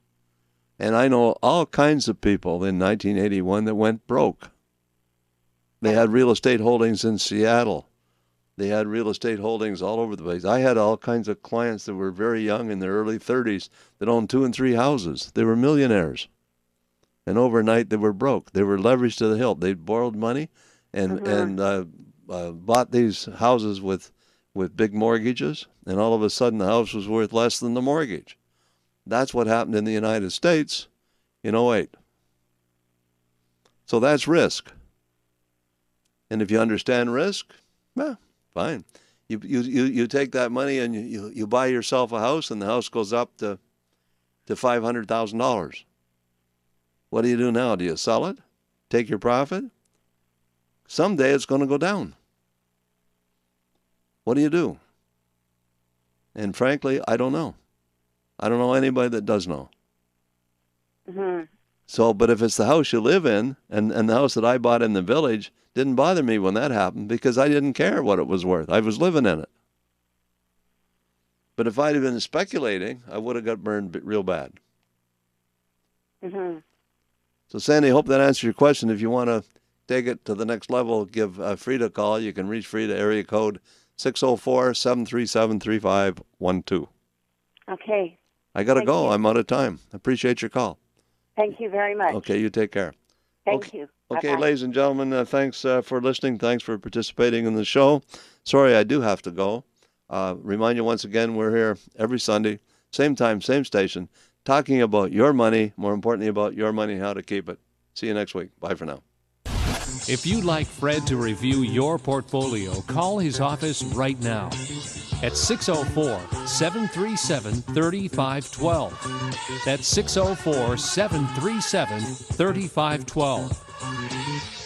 And I know all kinds of people in 1981 that went broke. They had real estate holdings in Seattle. They had real estate holdings all over the place. I had all kinds of clients that were very young in their early 30s that owned 2 and 3 houses. They were millionaires. And overnight they were broke. They were leveraged to the hilt. They borrowed money and bought these houses with big mortgages, and all of a sudden the house was worth less than the mortgage. That's what happened in the United States in 2008. So that's risk. And if you understand risk, well, fine. You take that money and you buy yourself a house, and the house goes up to $500,000. What do you do now? Do you sell it? Take your profit? Someday it's going to go down. What do you do? And frankly, I don't know. I don't know anybody that does know. So, but if it's the house you live in, and the house that I bought in the Village didn't bother me when that happened because I didn't care what it was worth. I was living in it. But if I'd have been speculating, I would have got burned real bad. So, Sandy, I hope that answers your question. If you want to take it to the next level, give Frida a call. You can reach Frida, area code 604-737-3512. Okay. I got to go. You. I'm out of time. Appreciate your call. Thank you very much. Okay, you take care. Thank you. Okay, Bye-bye. ladies and gentlemen, thanks for listening. Thanks for participating in the show. Sorry, I do have to go. Remind you once again, we're here every Sunday, same time, same station, talking about your money, more importantly about your money and how to keep it. See you next week. Bye for now. If you'd like Fred to review your portfolio, call his office right now at 604-737-3512. That's 604-737-3512.